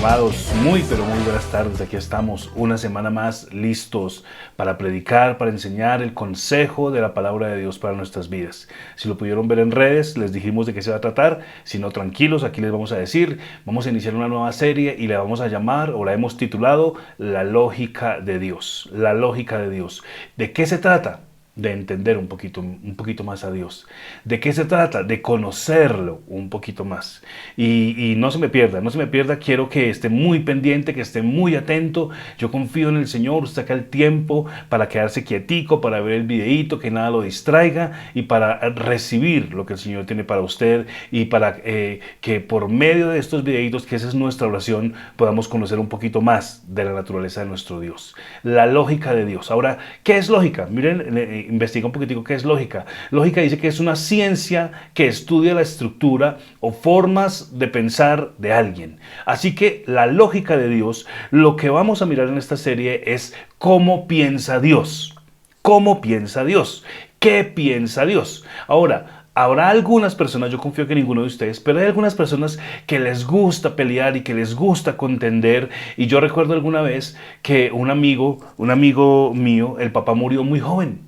amados, muy pero muy buenas tardes. Aquí estamos una semana más listos para predicar, para enseñar el consejo de la palabra de Dios para nuestras vidas. Si lo pudieron ver en redes, les dijimos de qué se va a tratar. Si no, tranquilos, aquí les vamos a decir. Vamos a iniciar una nueva serie y la vamos a llamar, o la hemos titulado, La lógica de Dios. La lógica de Dios. ¿De qué se trata? De entender un poquito más a Dios. ¿De qué se trata? De conocerlo un poquito más. Y no se me pierda, quiero que esté muy pendiente, que esté muy atento. Yo confío en el Señor, usted saca el tiempo para quedarse quietico, para ver el videíto, que nada lo distraiga y para recibir lo que el Señor tiene para usted y para que por medio de estos videitos, que esa es nuestra oración, podamos conocer un poquito más de la naturaleza de nuestro Dios. La lógica de Dios. Ahora, ¿qué es lógica? Miren, investiga un poquitico qué es lógica. Lógica dice que es una ciencia que estudia la estructura o formas de pensar de alguien. Así que la lógica de Dios, lo que vamos a mirar en esta serie es cómo piensa Dios. ¿Cómo piensa Dios? ¿Qué piensa Dios? Ahora, habrá algunas personas, yo confío que ninguno de ustedes, pero hay algunas personas que les gusta pelear y que les gusta contender. Y yo recuerdo alguna vez que un amigo mío, el papá murió muy joven.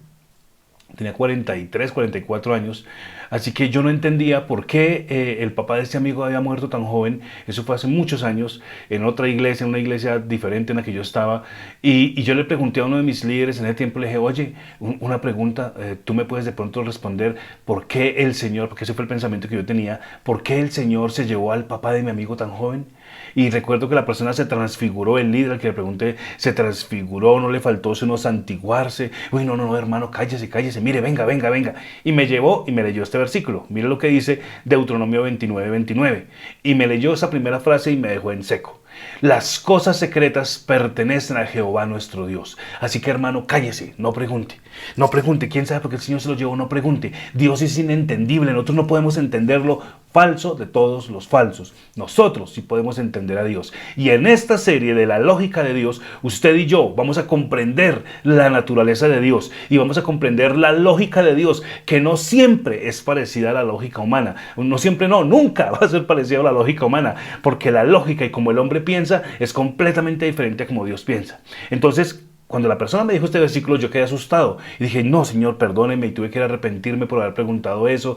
Tenía 43, 44 años, así que yo no entendía por qué el papá de este amigo había muerto tan joven. Eso fue hace muchos años, en otra iglesia, en una iglesia diferente en la que yo estaba. Y yo le pregunté a uno de mis líderes en ese tiempo, le dije, oye, una pregunta, tú me puedes de pronto responder, ¿por qué el Señor, porque ese fue el pensamiento que yo tenía, por qué el Señor se llevó al papá de mi amigo tan joven? Y recuerdo que la persona se transfiguró, el líder al que le pregunté, se transfiguró, no le faltó sino santiguarse. Uy, no, hermano, cállese, mire, venga. Y me llevó y me leyó este versículo. Mire lo que dice Deuteronomio 29. Y me leyó esa primera frase y me dejó en seco. Las cosas secretas pertenecen a Jehová nuestro Dios. Así que, hermano, cállese, no pregunte. No pregunte, ¿quién sabe por qué el Señor se lo llevó? No pregunte. Dios es inentendible, nosotros no podemos entenderlo. Falso de todos los falsos. Nosotros sí podemos entender a Dios. Y en esta serie de la lógica de Dios, usted y yo vamos a comprender la naturaleza de Dios y vamos a comprender la lógica de Dios, que no siempre es parecida a la lógica humana. Nunca va a ser parecida a la lógica humana, porque la lógica y como el hombre piensa es completamente diferente a como Dios piensa. Entonces, cuando la persona me dijo este versículo, yo quedé asustado y dije, no, Señor, perdóneme, y tuve que arrepentirme por haber preguntado eso.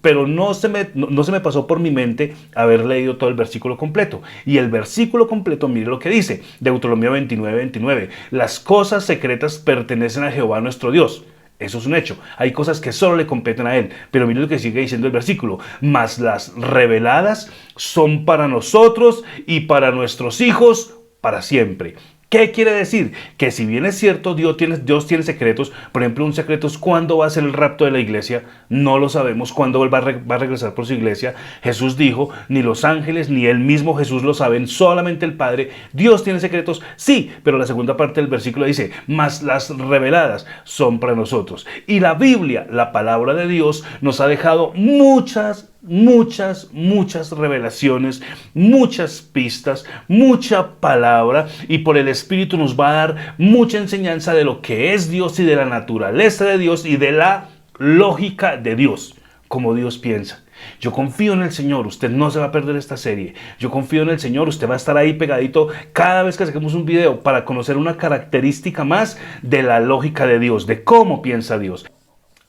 Pero no se me pasó por mi mente haber leído todo el versículo completo. Y el versículo completo, mire lo que dice, Deuteronomio 29. Las cosas secretas pertenecen a Jehová nuestro Dios. Eso es un hecho. Hay cosas que solo le competen a Él. Pero mire lo que sigue diciendo el versículo. Mas las reveladas son para nosotros y para nuestros hijos para siempre. ¿Qué quiere decir? Que si bien es cierto, Dios tiene secretos. Por ejemplo, un secreto es cuándo va a ser el rapto de la iglesia. No lo sabemos cuándo Él va a regresar por su iglesia. Jesús dijo, ni los ángeles ni Él mismo Jesús lo saben, solamente el Padre. Dios tiene secretos, sí, pero la segunda parte del versículo dice, mas las reveladas son para nosotros. Y la Biblia, la palabra de Dios, nos ha dejado muchas revelaciones, muchas pistas, mucha palabra, y por el Espíritu nos va a dar mucha enseñanza de lo que es Dios y de la naturaleza de Dios y de la lógica de Dios, como Dios piensa. Yo confío en el Señor, usted no se va a perder esta serie. Yo confío en el Señor, usted va a estar ahí pegadito cada vez que saquemos un video para conocer una característica más de la lógica de Dios, de cómo piensa Dios.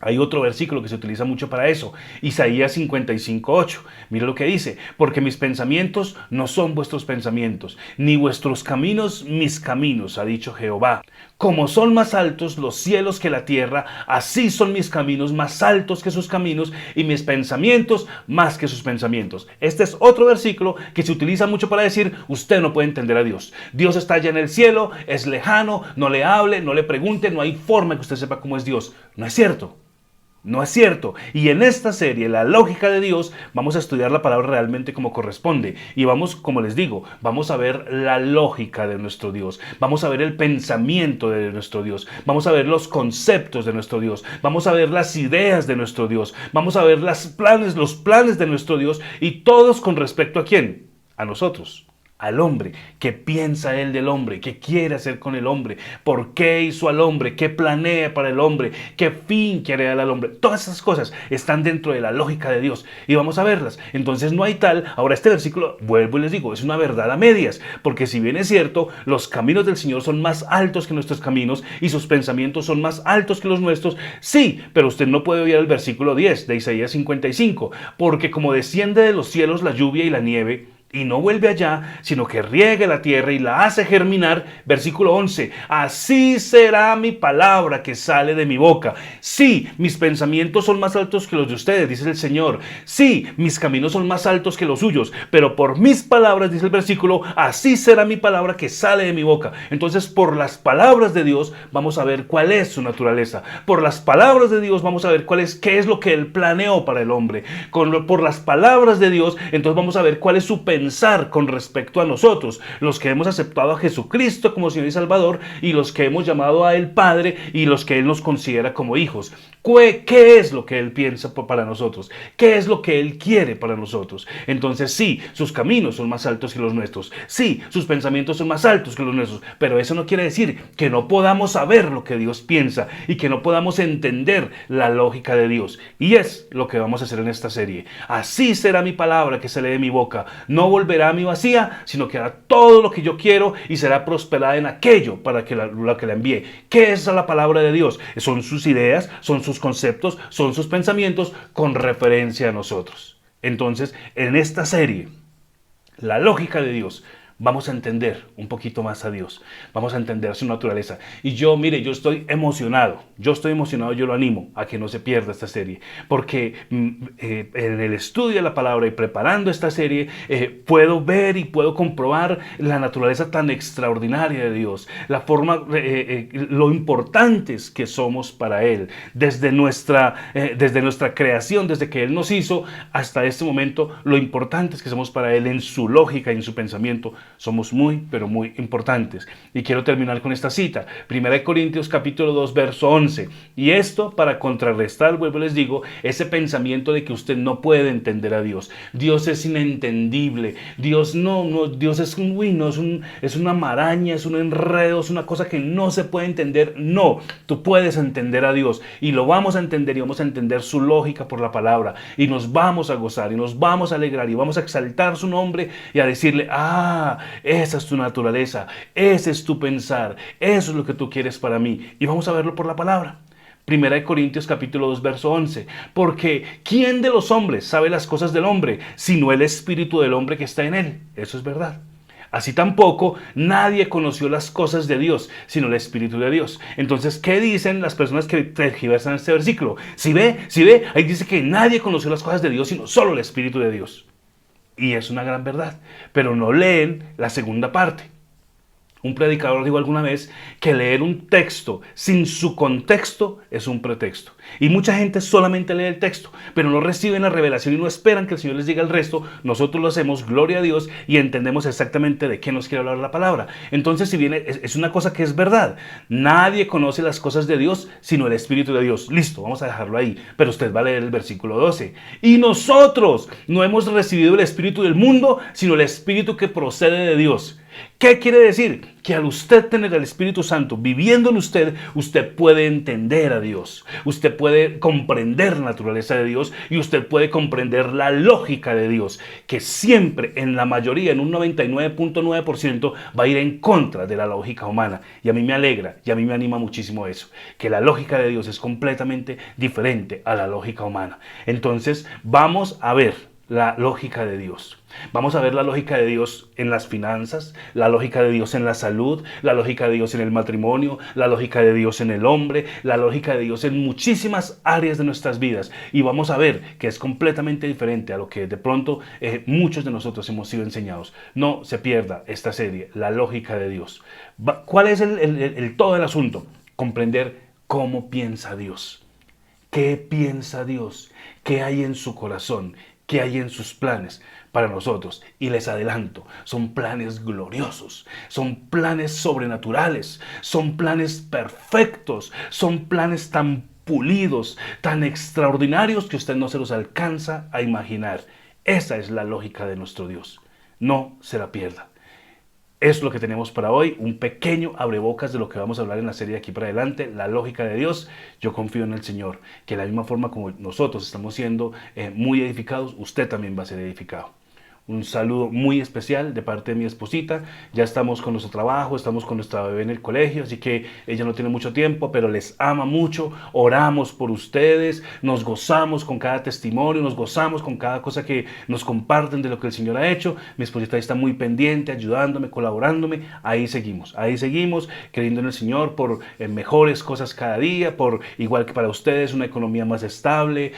Hay otro versículo que se utiliza mucho para eso, Isaías 55:8. Mira lo que dice, porque mis pensamientos no son vuestros pensamientos, ni vuestros caminos mis caminos, ha dicho Jehová. Como son más altos los cielos que la tierra, así son mis caminos más altos que sus caminos y mis pensamientos más que sus pensamientos. Este es otro versículo que se utiliza mucho para decir, usted no puede entender a Dios. Dios está allá en el cielo, es lejano, no le hable, no le pregunte, no hay forma que usted sepa cómo es Dios. No es cierto. No es cierto. Y en esta serie, la lógica de Dios, vamos a estudiar la palabra realmente como corresponde. Y vamos, como les digo, vamos a ver la lógica de nuestro Dios. Vamos a ver el pensamiento de nuestro Dios. Vamos a ver los conceptos de nuestro Dios. Vamos a ver las ideas de nuestro Dios. Vamos a ver los planes de nuestro Dios. Y todos con respecto ¿a quién? A nosotros. al hombre, qué piensa él del hombre, qué quiere hacer con el hombre, por qué hizo al hombre, qué planea para el hombre, qué fin quiere dar al hombre. Todas esas cosas están dentro de la lógica de Dios y vamos a verlas. Entonces no hay tal, ahora este versículo, vuelvo y les digo, es una verdad a medias, porque si bien es cierto, los caminos del Señor son más altos que nuestros caminos y sus pensamientos son más altos que los nuestros, sí, pero usted no puede oír el versículo 10 de Isaías 55, porque como desciende de los cielos la lluvia y la nieve, y no vuelve allá, sino que riega la tierra y la hace germinar. Versículo 11, así será mi palabra que sale de mi boca. Sí, mis pensamientos son más altos que los de ustedes, dice el Señor. Sí, mis caminos son más altos que los suyos, pero por mis palabras, dice el versículo, así será mi palabra que sale de mi boca. Entonces, por las palabras de Dios, vamos a ver cuál es su naturaleza. Por las palabras de Dios, vamos a ver qué es lo que Él planeó para el hombre. Por las palabras de Dios, entonces vamos a ver cuál es su pensar con respecto a nosotros, los que hemos aceptado a Jesucristo como Señor y Salvador y los que hemos llamado a Él Padre y los que Él nos considera como hijos. ¿Qué es lo que Él piensa para nosotros? ¿Qué es lo que Él quiere para nosotros? Entonces sí, sus caminos son más altos que los nuestros. Sí, sus pensamientos son más altos que los nuestros. Pero eso no quiere decir que no podamos saber lo que Dios piensa y que no podamos entender la lógica de Dios. Y es lo que vamos a hacer en esta serie. Así será mi palabra que sale de mi boca. No volverá a mí vacía, sino que hará todo lo que yo quiero y será prosperada en aquello para que la que la envíe. ¿Qué es la palabra de Dios? Son sus ideas, son sus conceptos, son sus pensamientos con referencia a nosotros. Entonces, en esta serie, la lógica de Dios, vamos a entender un poquito más a Dios, vamos a entender su naturaleza. Y yo estoy emocionado, yo lo animo a que no se pierda esta serie, porque en el estudio de la palabra y preparando esta serie, puedo ver y puedo comprobar la naturaleza tan extraordinaria de Dios, la forma, lo importantes que somos para Él, desde nuestra creación, desde que Él nos hizo hasta este momento, lo importantes que somos para Él en su lógica y en su pensamiento. Somos muy, pero muy importantes. Y quiero terminar con esta cita. 1 Corintios capítulo 2, verso 11. Y esto para contrarrestar, vuelvo les digo, ese pensamiento de que usted no puede entender a Dios. Dios es inentendible. Dios Dios es una maraña, es un enredo, es una cosa que no se puede entender. No, tú puedes entender a Dios. Y lo vamos a entender y vamos a entender su lógica por la palabra. Y nos vamos a gozar y nos vamos a alegrar y vamos a exaltar su nombre y a decirle, esa es tu naturaleza, ese es tu pensar, eso es lo que tú quieres para mí. Y vamos a verlo por la palabra. 1 Corintios capítulo 2, verso 11. Porque ¿quién de los hombres sabe las cosas del hombre, sino el espíritu del hombre que está en él? Eso es verdad. Así tampoco nadie conoció las cosas de Dios, sino el Espíritu de Dios. Entonces, ¿qué dicen las personas que tergiversan este versículo? Si ve, ahí dice que nadie conoció las cosas de Dios, sino solo el Espíritu de Dios. Y es una gran verdad, pero no leen la segunda parte. Un predicador dijo alguna vez que leer un texto sin su contexto es un pretexto. Y mucha gente solamente lee el texto, pero no reciben la revelación y no esperan que el Señor les diga el resto. Nosotros lo hacemos, gloria a Dios, y entendemos exactamente de qué nos quiere hablar la palabra. Entonces, si bien es una cosa que es verdad, nadie conoce las cosas de Dios sino el Espíritu de Dios. Listo, vamos a dejarlo ahí. Pero usted va a leer el versículo 12. Y nosotros no hemos recibido el Espíritu del mundo, sino el Espíritu que procede de Dios. ¿Qué quiere decir? Que al usted tener el Espíritu Santo viviendo en usted, usted puede entender a Dios. Usted puede comprender la naturaleza de Dios y usted puede comprender la lógica de Dios, que siempre, en la mayoría, en un 99.9%, va a ir en contra de la lógica humana. Y a mí me alegra y a mí me anima muchísimo eso, que la lógica de Dios es completamente diferente a la lógica humana. Entonces, vamos a ver la lógica de Dios. Vamos a ver la lógica de Dios en las finanzas, la lógica de Dios en la salud, la lógica de Dios en el matrimonio, la lógica de Dios en el hombre, la lógica de Dios en muchísimas áreas de nuestras vidas. Y vamos a ver que es completamente diferente a lo que de pronto muchos de nosotros hemos sido enseñados. No se pierda esta serie, la lógica de Dios. ¿Cuál es todo el asunto? Comprender cómo piensa Dios. ¿Qué piensa Dios? ¿Qué hay en su corazón? ¿Qué hay en sus planes para nosotros? Y les adelanto, son planes gloriosos, son planes sobrenaturales, son planes perfectos, son planes tan pulidos, tan extraordinarios que usted no se los alcanza a imaginar. Esa es la lógica de nuestro Dios. No se la pierda. es lo que tenemos para hoy, un pequeño abrebocas de lo que vamos a hablar en la serie de aquí para adelante, la lógica de Dios. Yo confío en el Señor, que de la misma forma como nosotros estamos siendo muy edificados, usted también va a ser edificado. Un saludo muy especial de parte de mi esposita. Ya estamos con nuestro trabajo, estamos con nuestra bebé en el colegio, así que ella no tiene mucho tiempo, pero les ama mucho. Oramos por ustedes, nos gozamos con cada testimonio, nos gozamos con cada cosa que nos comparten de lo que el Señor ha hecho. Mi esposita está muy pendiente, ayudándome, colaborándome. Ahí seguimos, creyendo en el Señor por mejores cosas cada día, por igual que para ustedes, una economía más estable,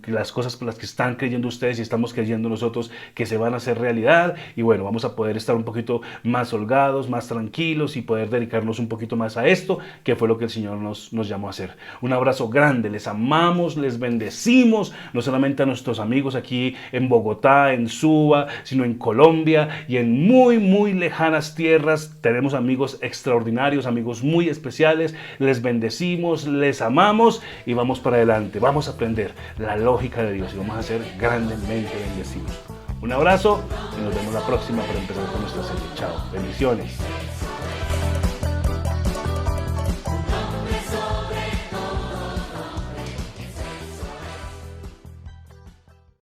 las cosas por las que están creyendo ustedes y estamos creyendo nosotros que se van a hacer realidad, y bueno, vamos a poder estar un poquito más holgados, más tranquilos y poder dedicarnos un poquito más a esto, que fue lo que el Señor nos llamó a hacer. Un abrazo grande, les amamos, les bendecimos, no solamente a nuestros amigos aquí en Bogotá, en Suba, sino en Colombia y en muy lejanas tierras. Tenemos amigos extraordinarios, amigos muy especiales. Les bendecimos, les amamos y vamos para adelante. Vamos a aprender la lógica de Dios y vamos a ser grandemente bendecidos. Un abrazo y nos vemos la próxima para empezar con nuestra serie. Chao, bendiciones.